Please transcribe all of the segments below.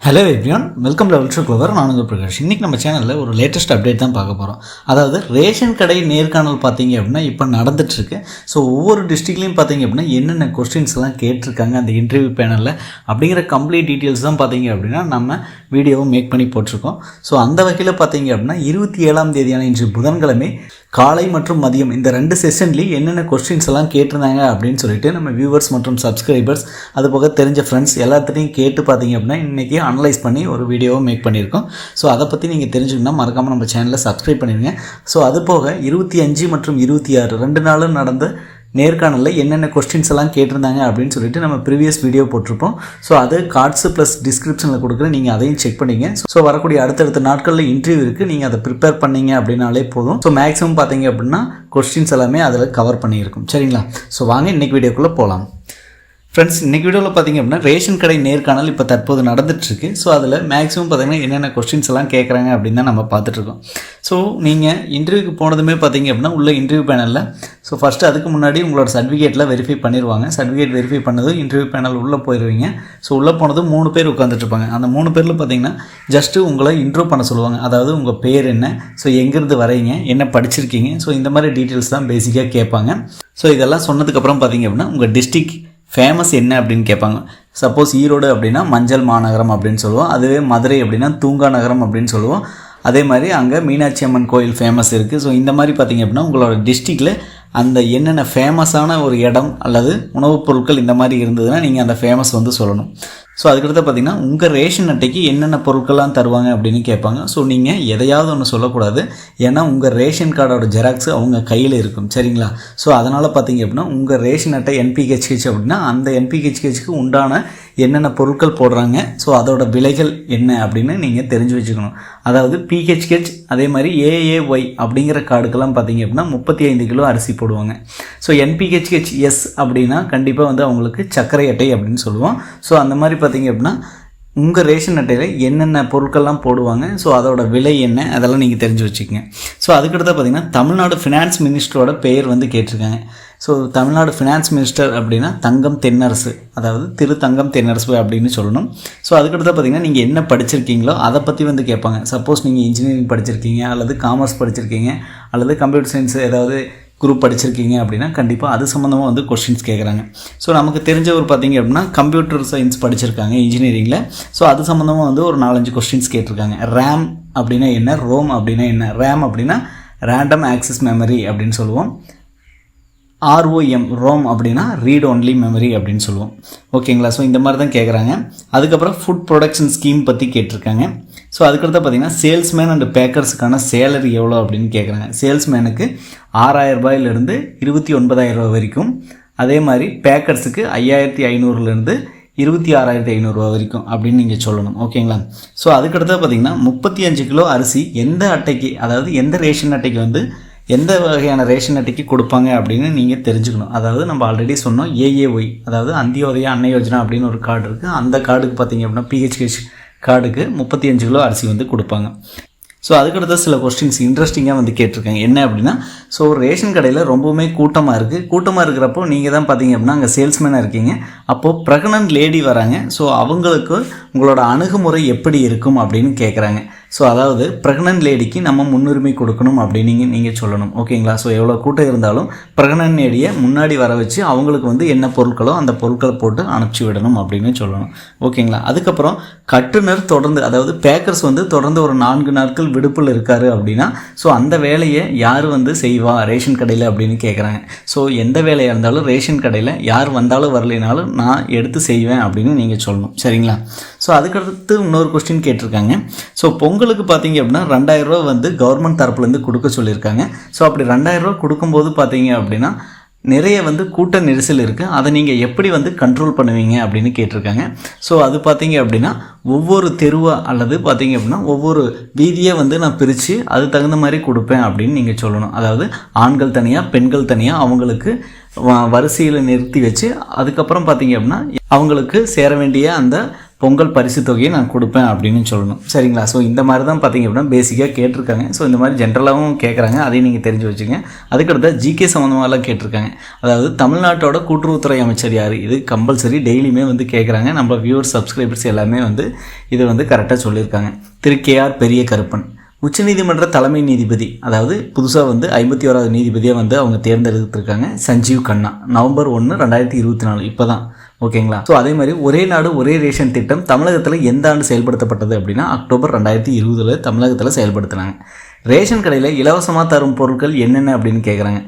Hello everyone, welcome to ultra clover. நான் உங்கள் பிரகாஷ். இன்றைக்கி நம்ம சேனலில் ஒரு லேட்டஸ்ட் அப்டேட் தான் பார்க்க போகிறோம். அதாவது ரேஷன் கடை நேர்காணல் பார்த்தீங்க அப்படின்னா இப்போ நடந்துகிட்ருக்கு. ஸோ ஒவ்வொரு டிஸ்ட்ரிக்ட்லேயும் பார்த்தீங்க அப்படின்னா என்னென்ன கொஸ்டின்ஸ்லாம் கேட்டிருக்காங்க அந்த இன்டர்வியூ பேனலில் அப்படிங்கிற கம்ப்ளீட் டீட்டெயில்ஸ் தான் பார்த்தீங்க அப்படின்னா நம்ம வீடியோவும் மேக் பண்ணி போட்டிருக்கோம். ஸோ அந்த வகையில் பார்த்தீங்க அப்படின்னா 27ஆம் தேதியான இன்று புதன்கிழமை காலை மற்றும் மதியம் இந்த 2 செஷன்லேயும் என்னென்ன கொஸ்டின்ஸ் எல்லாம் கேட்டிருந்தாங்க அப்படின்னு சொல்லிட்டு நம்ம வியூவர்ஸ் மற்றும் சப்ஸ்கிரைபர்ஸ் அது போக தெரிஞ்ச ஃப்ரெண்ட்ஸ் எல்லாத்தையும் கேட்டு பார்த்தீங்க அப்படின்னா இன்றைக்கி அனலைஸ் பண்ணி ஒரு வீடியோவை மேக் பண்ணியிருக்கோம். ஸோ அதை பற்றி நீங்கள் தெரிஞ்சுக்கணும்னா மறக்காமல் நம்ம சேனலை சப்ஸ்கிரைப் பண்ணிடுங்க. ஸோ அது போக 25 மற்றும் 26 2 நாளும் நடந்த நேர்காணலில் என்னென்ன கொஸ்டின்ஸ் எல்லாம் கேட்டிருந்தாங்க அப்படின்னு சொல்லிட்டு நம்ம ப்ரீவியஸ் வீடியோ போட்டிருப்போம். ஸோ அது கார்ட்ஸு ப்ளஸ் டிஸ்கிரிப்ஷனில் கொடுக்குறேன், நீங்கள் அதையும் செக் பண்ணிங்க. ஸோ வரக்கூடிய அடுத்தடுத்த நாட்களில் இன்டர்வியூ இருக்குது, நீங்கள் அதை ப்ரிப்பேர் பண்ணிங்க அப்படின்னாலே போதும். ஸோ மேக்ஸிமம் பார்த்தீங்க அப்படின்னா கொஸ்டின்ஸ் எல்லாமே அதில் கவர் பண்ணியிருக்கும். சரிங்களா? ஸோ வாங்க இன்றைக்கி வீடியோக்குள்ளே போகலாம். ஃப்ரெண்ட்ஸ், இன்றைக்கி வீடியோவில் பார்த்தீங்க அப்படின்னா ரேஷன் கடை நேர்காணல் இப்போ தற்போது நடந்துகிட்ருக்கு. ஸோ அதில் மேக்ஸிமம் பார்த்தீங்கன்னா என்னென்ன கொஸ்டின்ஸ் எல்லாம் கேட்குறாங்க அப்படின்னு தான் நம்ம பார்த்துட்ருக்கோம். ஸோ நீங்கள் இன்டர்வியூக்கு போனதுமே பார்த்தீங்க அப்படின்னா உள்ள இன்டர்வியூ பேனலில் ஸோ ஃபஸ்ட்டு அதுக்கு முன்னாடி உங்களோட சர்டிஃபிகேட்டில் வெரிஃபை பண்ணிடுவாங்க. சர்டிஃபிகேட் வெரிஃபை பண்ணதும் இன்டர்வியூ பேனல் உள்ளே போயிடுவீங்க. ஸோ உள்ளே போனதும் 3 பேர் உட்காந்துட்ருப்பாங்க. அந்த 3 பேரில் பார்த்தீங்கன்னா ஜஸ்ட்டு உங்களை இன்ட்ரோ பண்ண சொல்லுவாங்க. அதாவது உங்கள் பேர் என்ன, ஸோ எங்கேருந்து வரீங்க, என்ன படிச்சிருக்கீங்க, ஸோ இந்த மாதிரி டீட்டெயில்ஸ் தான் பேசிக்காக கேட்பாங்க. ஸோ இதெல்லாம் சொன்னதுக்கப்புறம் பார்த்தீங்க அப்படின்னா உங்கள் டிஸ்ட்ரிக்ட் ஃபேமஸ் என்ன அப்படின்னு கேட்பாங்க. சப்போஸ் ஈரோடு அப்படின்னா மஞ்சள் மாநகரம் அப்படின்னு சொல்லுவோம். அதுவே மதுரை அப்படின்னா தூங்கா நகரம் அப்படின்னு சொல்லுவோம். அதே மாதிரி அங்கே மீனாட்சி அம்மன் கோயில் ஃபேமஸ் இருக்குது. ஸோ இந்த மாதிரி பார்த்திங்க அப்படின்னா உங்களோட டிஸ்ட்ரிக்டில் அந்த என்னென்ன ஃபேமஸான ஒரு இடம் அல்லது உணவுப் பொருட்கள் இந்த மாதிரி இருந்ததுன்னா நீங்கள் அந்த ஃபேமஸ் வந்து சொல்லணும். ஸோ அதுக்கடுத்து பார்த்திங்கன்னா உங்கள் ரேஷன் அட்டைக்கு என்னென்ன பொருட்கள்லாம் தருவாங்க அப்படின்னு கேட்பாங்க. ஸோ நீங்கள் எதையாவது ஒன்று சொல்லக்கூடாது, ஏன்னா உங்கள் ரேஷன் கார்டோட ஜெராக்ஸ் அவங்க கையில் இருக்கும். சரிங்களா? ஸோ அதனால் பார்த்திங்க அப்படின்னா உங்கள் ரேஷன் அட்டை என்பிஹெச்ஹெச் அப்படின்னா அந்த என்பிஹெச்ஹெச்சுக்கு உண்டான என்னென்ன பொருட்கள் போடுறாங்க, ஸோ அதோட விலைகள் என்ன அப்படின்னு நீங்கள் தெரிஞ்சு வச்சுக்கணும். அதாவது பிஹெச்ஹெச் அதே மாதிரி ஏஏஒய் அப்படிங்கிற கார்டுக்கெல்லாம் பார்த்திங்க அப்படின்னா 35 கிலோ அரிசி போடுவாங்க. ஸோ என்பிஹெச்ஹெச் எஸ் அப்படின்னா கண்டிப்பாக வந்து அவங்களுக்கு சர்க்கரை அட்டை அப்படின்னு சொல்லுவோம். ஸோ அந்த மாதிரி பார்த்திங்க அப்படின்னா உங்கள் ரேஷன் அட்டையில் என்னென்ன பொருட்கள்லாம் போடுவாங்க, ஸோ அதோட விலை என்ன, அதெல்லாம் நீங்கள் தெரிஞ்சு வச்சுக்கோங்க. ஸோ அதுக்கடுத்து பார்த்திங்கன்னா தமிழ்நாடு ஃபினான்ஸ் மினிஸ்டரோட பெயர் வந்து கேட்டிருக்காங்க. ஸோ தமிழ்நாடு ஃபினான்ஸ் மினிஸ்டர் அப்படின்னா தங்கம் தென்னரசு, அதாவது திரு தங்கம் தென்னரசு அப்படின்னு சொல்லணும். ஸோ அதுக்கடுத்து பார்த்திங்கன்னா நீங்கள் என்ன படிச்சிருக்கீங்களோ அதை பற்றி வந்து கேட்பாங்க. சப்போஸ் நீங்கள் இன்ஜினியரிங் படிச்சிருக்கீங்க அல்லது காமர்ஸ் படிச்சிருக்கீங்க அல்லது கம்ப்யூட்டர் சயின்ஸ் ஏதாவது குரூப் படிச்சிருக்கீங்க அப்படின்னா கண்டிப்பாக அது சம்மந்தமாக வந்து கொஸ்டின்ஸ் கேட்குறாங்க. ஸோ நமக்கு தெரிஞ்சவர் பார்த்திங்க அப்படின்னா கம்ப்யூட்டர் சயின்ஸ் படிச்சிருக்காங்க இன்ஜினியரிங்கில். ஸோ அது சம்மந்தமாக வந்து ஒரு 4-5 கொஸ்டின்ஸ் கேட்டிருக்காங்க. ரேம் அப்படின்னா என்ன, ரோம் அப்படின்னா என்ன. ரேம் அப்படின்னா ரேண்டம் ஆக்சஸ் மெமரி அப்படின்னு சொல்லுவோம். ROM ரோம் அப்படின்னா ரீட் ஒன்லி மெமரி அப்படின்னு சொல்லுவோம். ஓகேங்களா? ஸோ இந்த மாதிரி தான் கேட்குறாங்க. அதுக்கப்புறம் ஃபுட் ப்ரொடக்ஷன் ஸ்கீம் பற்றி கேட்டிருக்காங்க. ஸோ அதுக்கடுத்து பார்த்திங்கன்னா சேல்ஸ்மேன் அண்ட் பேக்கர்ஸுக்கான சேலரி எவ்வளோ அப்படின்னு கேட்குறாங்க. சேல்ஸ்மேனுக்கு 6,000 ரூபாயிலிருந்து 29,000 ரூபா வரைக்கும். அதே மாதிரி பேக்கர்ஸுக்கு 5,500லேருந்து 26,500 ரூபா வரைக்கும் அப்படின்னு நீங்கள் சொல்லணும். ஓகேங்களா? ஸோ அதுக்கடுத்து பார்த்திங்கன்னா 35 கிலோ அரிசி எந்த அட்டைக்கு, அதாவது எந்த ரேஷன் அட்டைக்கு வந்து எந்த வகையான ரேஷன் அட்டைக்கு கொடுப்பாங்க அப்படின்னு நீங்கள் தெரிஞ்சுக்கணும். அதாவது நம்ம ஆல்ரெடி சொன்னோம் ஏஏஒய், அதாவது அந்தியோதயா அன்ன யோஜனா அப்படின்னு ஒரு கார்டு இருக்குது. அந்த கார்டுக்கு பார்த்திங்க அப்படின்னா பிஹெச்ஹெச் கார்டுக்கு 35 கிலோ அரிசி வந்து கொடுப்பாங்க. ஸோ அதுக்கடுத்த சில கொஸ்டின்ஸ் இன்ட்ரெஸ்டிங்காக வந்து கேட்டிருக்காங்க. என்ன அப்படின்னா, ஸோ ரேஷன் கடையில் ரொம்பவுமே கூட்டமாக இருக்குது. கூட்டமாக இருக்கிறப்போ நீங்கள் தான் பார்த்தீங்க அப்படின்னா அங்கே சேல்ஸ்மேனாக இருக்கீங்க. அப்போது ப்ரெக்னன்ட் லேடி வராங்க. ஸோ அவங்களுக்கு உங்களோட அணுகுமுறை எப்படி இருக்கும் அப்படின்னு கேட்குறாங்க. ஸோ அதாவது ப்ரெக்னன்ட் லேடிக்கு நம்ம முன்னுரிமை கொடுக்கணும் அப்படின்னு நீங்கள் சொல்லணும். ஓகேங்களா? ஸோ எவ்வளோ கூட்டம் இருந்தாலும் ப்ரெக்னன்ட் லேடியை முன்னாடி வர வச்சு அவங்களுக்கு வந்து என்ன பொருட்களோ அந்த பொருட்களை போட்டு அனுப்பிச்சி விடணும் அப்படின்னு சொல்லணும். ஓகேங்களா? அதுக்கப்புறம் கட்டுனர் தொடர்ந்து, அதாவது பேக்கர்ஸ் வந்து தொடர்ந்து ஒரு 4 நாட்கள் விடுப்பில் இருக்காரு அப்படின்னா ஸோ அந்த வேலையை யார் வந்து செய்வா ரேஷன் கடையில் அப்படின்னு கேட்குறாங்க. ஸோ எந்த வேலையாக இருந்தாலும் ரேஷன் கடையில் யார் வந்தாலும் வரலைனாலும் நான் எடுத்து செய்வேன் அப்படின்னு நீங்கள் சொல்லணும். சரிங்களா? ஸோ அதுக்கடுத்து இன்னொரு கொஸ்டின் கேட்டிருக்காங்க. ஸோ பொங்கலுக்கு பார்த்தீங்க அப்படின்னா 2,000 ரூபா வந்து கவர்மெண்ட் தரப்புலேருந்து கொடுக்க சொல்லியிருக்காங்க. ஸோ அப்படி 2,000 ரூபா கொடுக்கும்போது பார்த்தீங்க அப்படின்னா நிறைய வந்து கூட்ட நெரிசல் இருக்குது, அதை நீங்கள் எப்படி வந்து கண்ட்ரோல் பண்ணுவீங்க அப்படின்னு கேட்டிருக்காங்க. ஸோ அது பார்த்தீங்க அப்படின்னா ஒவ்வொரு தெருவாக அல்லது பார்த்தீங்க அப்படின்னா ஒவ்வொரு வீதியாக வந்து நான் பிரித்து அது தகுந்த மாதிரி கொடுப்பேன் அப்படின்னு நீங்கள் சொல்லணும். அதாவது ஆண்கள் தனியாக பெண்கள் தனியாக அவங்களுக்கு வரிசையில் நிறுத்தி வச்சு அதுக்கப்புறம் பார்த்தீங்க அப்படின்னா அவங்களுக்கு சேர வேண்டிய அந்த பொங்கல் பரிசு தொகையை நான் கொடுப்பேன் அப்படின்னு சொல்லணும். சரிங்களா? ஸோ இந்த மாதிரி தான் பார்த்திங்க அப்படின்னா பேசிக்காக கேட்டிருக்காங்க. ஸோ இந்த மாதிரி ஜென்ரலாகவும் கேட்குறாங்க, அதையும் நீங்கள் தெரிஞ்சு வச்சுங்க. அதுக்கடுத்த ஜிகே சம்மந்தமாகலாம் கேட்டிருக்காங்க. அதாவது தமிழ்நாட்டோட கூட்டுறவுத்துறை அமைச்சர் யார், இது கம்பல்சரி டெய்லியுமே வந்து கேட்குறாங்க. நம்ம வியூவர்ஸ் சப்ஸ்கிரைபர்ஸ் எல்லாமே வந்து இது வந்து கரெக்டாக சொல்லியிருக்காங்க. திரு KR பெரிய கருப்பன். உச்சநீதிமன்ற தலைமை நீதிபதி, அதாவது புதுசாக வந்து 51வது நீதிபதியாக வந்து அவங்க தேர்ந்தெடுத்திருக்காங்க. சஞ்சீவ் கண்ணா. நவம்பர் 1, 2024 இப்போ தான். ஓகேங்களா? ஸோ அதே மாதிரி ஒரே நாடு ஒரே ரேஷன் திட்டம் தமிழகத்தில் எந்த ஆண்டு செயல்படுத்தப்பட்டது அப்படின்னா அக்டோபர் 2020 தமிழகத்தில் செயல்படுத்தினாங்க. ரேஷன் கடையில் இலவசமாக தரும் பொருட்கள் என்னென்ன அப்படின்னு கேட்குறாங்க.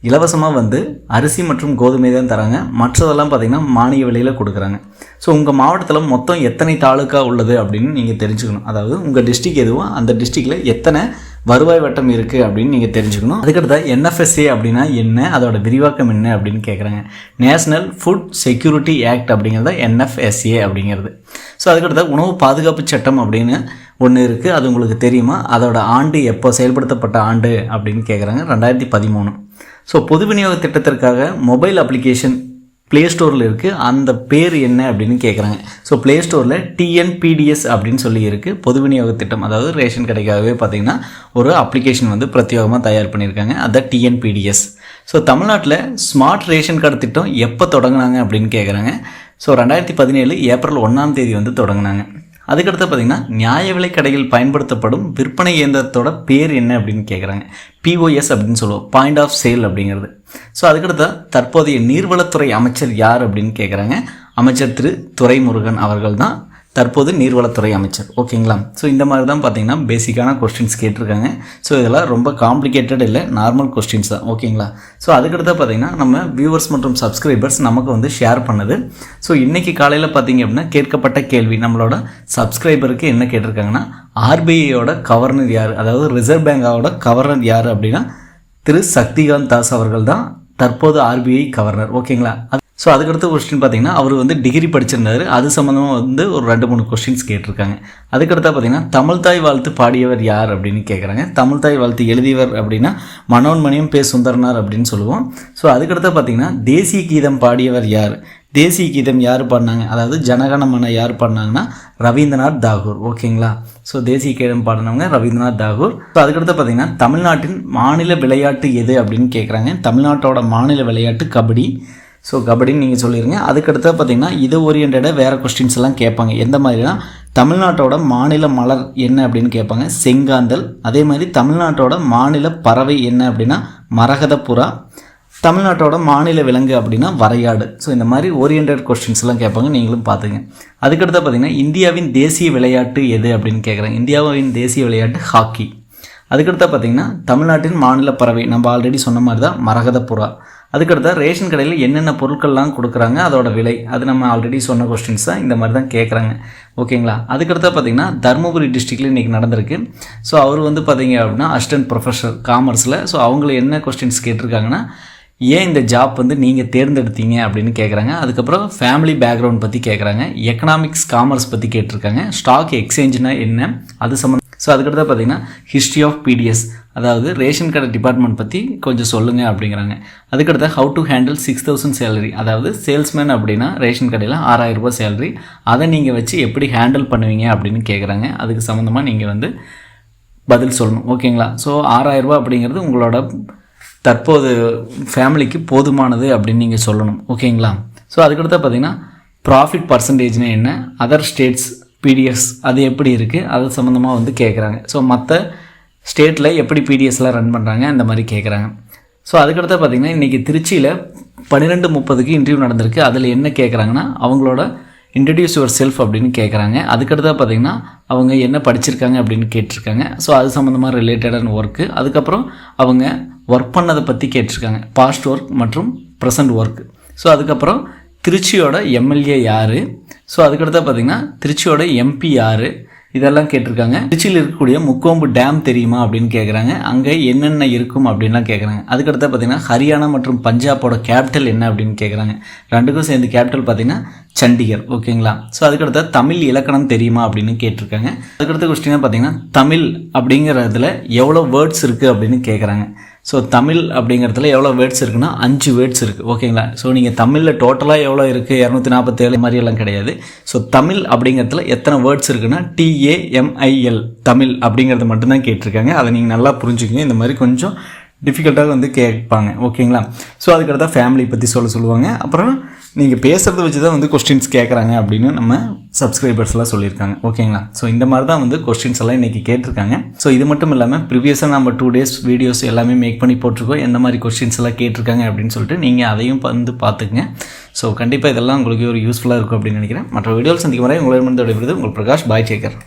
இலவசமாக வந்து அரிசி மற்றும் கோதுமை தான் தராங்க. மற்றதெல்லாம் பார்த்திங்கன்னா மானிய விலையில் கொடுக்குறாங்க. ஸோ உங்கள் மாவட்டத்தில் மொத்தம் எத்தனை தாலுக்கா உள்ளது அப்படின்னு நீங்கள் தெரிஞ்சுக்கணும். அதாவது உங்கள் டிஸ்ட்ரிக் எதுவும் அந்த டிஸ்ட்ரிக்டில் எத்தனை வருவாய் வட்டம் இருக்குது அப்படின்னு நீங்கள் தெரிஞ்சுக்கணும். அதுக்கடுத்த NFSA அப்படின்னா என்ன, அதோட விரிவாக்கம் என்ன அப்படின்னு கேட்குறாங்க. நேஷ்னல் ஃபுட் செக்யூரிட்டி ஆக்ட் அப்படிங்கிறத NFSA அப்படிங்கிறது. ஸோ அதுக்கடுத்த உணவு பாதுகாப்பு சட்டம் அப்படின்னு ஒன்று இருக்குது, அது உங்களுக்கு தெரியுமா? அதோட ஆண்டு எப்போ செயல்படுத்தப்பட்ட ஆண்டு அப்படின்னு கேட்குறாங்க. 2013. ஸோ பொது விநியோக திட்டத்திற்காக மொபைல் அப்ளிகேஷன் ப்ளே ஸ்டோரில் இருக்குது, அந்த பேர் என்ன அப்படின்னு கேட்குறாங்க. ஸோ ப்ளே ஸ்டோரில் TNPDS அப்படின்னு சொல்லி இருக்குது. பொது விநியோக திட்டம், அதாவது ரேஷன் கடைக்காகவே பார்த்திங்கன்னா ஒரு அப்ளிகேஷன் வந்து பிரத்யேகமாக தயார் பண்ணியிருக்காங்க, அதுதான் TNPDS. ஸோ தமிழ்நாட்டில் ஸ்மார்ட் ரேஷன் கார்டு திட்டம் எப்போ தொடங்கினாங்க அப்படின்னு கேட்குறாங்க. ஸோ 2017 ஏப்ரல் 1ஆம் தேதி வந்து தொடங்கினாங்க. அதுக்கடுத்து பார்த்திங்கன்னா நியாய விலை கடையில் பயன்படுத்தப்படும் விற்பனை இயந்திரத்தோட பேர் என்ன அப்படின்னு கேட்குறாங்க. POS அப்படின்னு சொல்லுவோம், பாயிண்ட் ஆஃப் சேல் அப்படிங்கிறது. ஸோ அதுக்கடுத்து தற்போதைய நீர்வளத்துறை அமைச்சர் யார் அப்படின்னு கேட்குறாங்க. அமைச்சர் திரு துரைமுருகன் அவர்கள் தான் தற்போது நீர்வளத்துறை அமைச்சர். ஓகேங்களா? ஸோ இந்த மாதிரி தான் பார்த்திங்கன்னா பேசிக்கான கொஸ்டின்ஸ் கேட்டிருக்காங்க. ஸோ இதெல்லாம் ரொம்ப காம்ப்ளிகேட்டட் இல்லை, நார்மல் கொஸ்டின்ஸ் தான். ஓகேங்களா? ஸோ அதுக்கடுத்து பார்த்திங்கன்னா நம்ம வியூவர்ஸ் மற்றும் சப்ஸ்கிரைபர்ஸ் நமக்கு வந்து ஷேர் பண்ணது. ஸோ இன்றைக்கி காலையில் பார்த்திங்க அப்படின்னா கேட்கப்பட்ட கேள்வி நம்மளோட சப்ஸ்கிரைபருக்கு என்ன கேட்டிருக்காங்கன்னா, RBIயோட கவர்னர் யார், அதாவது ரிசர்வ் பேங்கோட கவர்னர் யார் அப்படின்னா திரு சக்திகாந்த் தாஸ் அவர்கள் தான் தற்போது RBI கவர்னர். ஓகேங்களா? ஸோ அதுக்கடுத்த கொஸ்டின் பார்த்திங்கன்னா அவர் வந்து டிகிரி படிச்சிருந்தார், அது சம்மந்தமாக வந்து ஒரு 2-3 கொஸ்டின்ஸ் கேட்டிருக்காங்க. அதுக்கடுத்த பார்த்திங்கன்னா தமிழ்தாய் வாழ்த்து பாடியவர் யார் அப்படின்னு கேட்குறாங்க. தமிழ்தாய் வாழ்த்து எழுதியவர் அப்படின்னா மனோன்மணியம் பே சுந்தரனார் அப்படின்னு சொல்லுவோம். ஸோ அதுக்கடுத்த பார்த்திங்கன்னா தேசிய கீதம் பாடியவர் யார், தேசிய கீதம் யார் பாடினாங்க, அதாவது ஜனகணமன யார் பாடினாங்கன்னா ரவீந்திரநாத் தாகூர். ஓகேங்களா? ஸோ தேசிய கீதம் பாடினவங்க ரவீந்திரநாத் தாகூர். ஸோ அதுக்கடுத்து பார்த்திங்கன்னா தமிழ்நாட்டின் மாநில விளையாட்டு எது அப்படின்னு கேட்குறாங்க. தமிழ்நாட்டோட மாநில விளையாட்டு கபடி. ஸோ கபடின்னு நீங்கள் சொல்லிடுங்க. அதுக்கடுத்து பார்த்திங்கன்னா இது ஓரியன்டாக வேறு கொஸ்டின்ஸ் எல்லாம் கேட்பாங்க. எந்த மாதிரினா தமிழ்நாட்டோட மாநில மலர் என்ன அப்படின்னு கேட்பாங்க, செங்காந்தல். அதே மாதிரி தமிழ்நாட்டோட மாநில பறவை என்ன அப்படின்னா மரகத புறா. தமிழ்நாட்டோட மாநில விலங்கு அப்படின்னா வரையாடு. ஸோ இந்த மாதிரி ஓரியன்டட் கொஸ்டின்ஸ் எல்லாம் கேட்பாங்க, நீங்களும் பார்த்துங்க. அதுக்கடுத்து பார்த்திங்கன்னா இந்தியாவின் தேசிய விளையாட்டு எது அப்படின்னு கேட்குறாங்க. இந்தியாவின் தேசிய விளையாட்டு ஹாக்கி. அதுக்கடுத்து பார்த்திங்கன்னா தமிழ்நாட்டின் மாநில பறவை நம்ம ஆல்ரெடி சொன்ன மாதிரி தான் மரகத புறா. அதுக்கடுத்த ரேஷன் கடையில் என்னென்ன பொருட்கள்லாம் கொடுக்குறாங்க, அதோட விலை, அது நம்ம ஆல்ரெடி சொன்ன கொஸ்டின்ஸ் தான், இந்த மாதிரி தான் கேட்குறாங்க. ஓகேங்களா? அதுக்கடுத்த பார்த்திங்கன்னா தருமபுரி டிஸ்ட்ரிக்டில் இன்றைக்கி நடந்திருக்கு. ஸோ அவர் வந்து பார்த்திங்க அப்படின்னா அசிஸ்டன்ட் ப்ரொஃபஸர் காமர்ஸில். ஸோ அவங்கள என்ன கொஸ்டின்ஸ் கேட்டிருக்காங்கன்னா, ஏன் இந்த ஜாப் வந்து நீங்கள் தேர்ந்தெடுத்தீங்க அப்படின்னு கேட்குறாங்க. அதுக்கப்புறம் ஃபேமிலி பேக்ரவுண்ட் பற்றி கேட்குறாங்க. எக்கனாமிக்ஸ் காமர்ஸ் பற்றி கேட்டிருக்காங்க. ஸ்டாக் எக்ஸ்சேஞ்சுனா என்ன, அது சம்மந்தம். ஸோ அதுக்கடுத்து பார்த்திங்கன்னா ஹிஸ்ட்ரி ஆஃப் PDS, அதாவது ரேஷன் கடை டிபார்ட்மெண்ட் பற்றி கொஞ்சம் சொல்லுங்கள் அப்படிங்கிறாங்க. அதுக்கடுத்து ஹவு டு ஹேண்டில் 6000 சேலரி, அதாவது சேல்ஸ்மேன் அப்படின்னா ரேஷன் கடையில் 6000 ரூபாய் சேலரி, அதை நீங்கள் வச்சு எப்படி ஹேண்டில் பண்ணுவீங்க அப்படின்னு கேட்குறாங்க. அதுக்கு சம்மந்தமாக நீங்கள் வந்து பதில் சொல்லணும். ஓகேங்களா? ஸோ 6000 ரூபாய் அப்படிங்கிறது உங்களோட தற்போது ஃபேமிலிக்கு போதுமானது அப்படின்னு நீங்கள் சொல்லணும். ஓகேங்களா? ஸோ அதுக்கடுத்து பார்த்திங்கன்னா ப்ராஃபிட் பர்சன்டேஜ்னு என்ன, அதர் ஸ்டேட்ஸ் PDS அது எப்படி இருக்குது, அது சம்மந்தமாக வந்து கேட்குறாங்க. ஸோ மற்ற ஸ்டேட்டில் எப்படி PDSலாம் ரன் பண்ணுறாங்க அந்த மாதிரி கேட்குறாங்க. ஸோ அதுக்கடுத்து பார்த்திங்கன்னா இன்றைக்கி திருச்சியில் 12:30க்கு இன்டர்வியூ நடந்திருக்கு. அதில் என்ன கேட்குறாங்கன்னா அவங்களோட இன்ட்ரடியூஸ் யுவர் செல்ஃப் அப்படின்னு கேட்குறாங்க. அதுக்கடுத்து பார்த்திங்கன்னா அவங்க என்ன படிச்சிருக்காங்க அப்படின்னு கேட்டிருக்காங்க. ஸோ அது சம்மந்தமாக ரிலேட்டடான ஒர்க்கு. அதுக்கப்புறம் அவங்க ஒர்க் பண்ணதை பற்றி கேட்டிருக்காங்க, பாஸ்ட் ஒர்க் மற்றும் ப்ரெசன்ட் ஒர்க். ஸோ அதுக்கப்புறம் திருச்சியோட MLA யார், ஸோ அதுக்கடுத்து பார்த்திங்கன்னா திருச்சியோட MP யார், இதெல்லாம் கேட்டிருக்காங்க. திருச்சியில் இருக்கக்கூடிய முக்கொம்பு டேம் தெரியுமா அப்படின்னு கேட்குறாங்க. அங்கே என்னென்ன இருக்கும் அப்படின்லாம் கேட்குறாங்க. அதுக்கடுத்து பார்த்திங்கன்னா ஹரியானா மற்றும் பஞ்சாபோட கேபிட்டல் என்ன அப்படின்னு கேட்குறாங்க. ரெண்டுக்கும் சேர்ந்து கேபிட்டல் பார்த்திங்கன்னா சண்டிகர். ஓகேங்களா? ஸோ அதுக்கடுத்து தமிழ் இலக்கணம் தெரியுமா அப்படின்னு கேட்டிருக்காங்க. அதுக்கடுத்த கொஸ்டினாக பார்த்திங்கன்னா தமிழ் அப்படிங்கிறதுல எவ்வளோ வேர்ட்ஸ் இருக்குது அப்படின்னு கேட்குறாங்க. ஸோ தமிழ் அப்படிங்கிறதுல எவ்வளோ வேர்ட்ஸ் இருக்குன்னா 5 வேர்ட்ஸ் இருக்குது. ஓகேங்களா? ஸோ நீங்கள் தமிழில் டோட்டலாக எவ்வளோ இருக்குது 247 மாதிரியெல்லாம் கிடையாது. ஸோ தமிழ் அப்படிங்கிறதுல எத்தனை வேர்ட்ஸ் இருக்குன்னா TAMIL தமிழ் அப்படிங்கிறது மட்டும்தான் கேட்டிருக்காங்க. அதை நீங்கள் நல்லா புரிஞ்சுக்கங்க. இந்த மாதிரி கொஞ்சம் டிஃபிகல்ட்டாக வந்து கேட்பாங்க. ஓகேங்களா? ஸோ அதுக்கடுத்தா ஃபேமிலி பற்றி சொல்லுவாங்க. அப்புறம் நீங்கள் பேசுகிறத வச்சு தான் வந்து கொஸ்டின்ஸ் கேட்குறாங்க அப்படின்னு நம்ம சப்ஸ்கிரைபர்ஸ்லாம் சொல்லியிருக்காங்க. ஓகேங்களா? ஸோ இந்த மாதிரி தான் வந்து கொஸ்டின்ஸ் எல்லாம் இன்றைக்கி கேட்டிருக்காங்க. ஸோ இது மட்டும் இல்லாமல் ப்ரீவியஸாக நம்ம 2 days வீடியோஸ் எல்லாமே மேக் பண்ணி போட்டிருக்கோம். எந்த மாதிரி கொஸ்டின்ஸ் எல்லாம் கேட்டிருக்காங்க அப்படின்னு சொல்லிட்டு நீங்கள் அதையும் வந்து பார்த்துக்குங்க. ஸோ கண்டிப்பாக இதெல்லாம் உங்களுக்கு ஒரு யூஸ்ஃபுல்லாக இருக்கும் அப்படின்னு நினைக்கிறேன். மற்ற வீடியோவில் சந்திக்கும் வரை உங்களிடமிருந்து விடைபெறுவது உங்கள் பிரகாஷ். பாய், டேக் கேர்.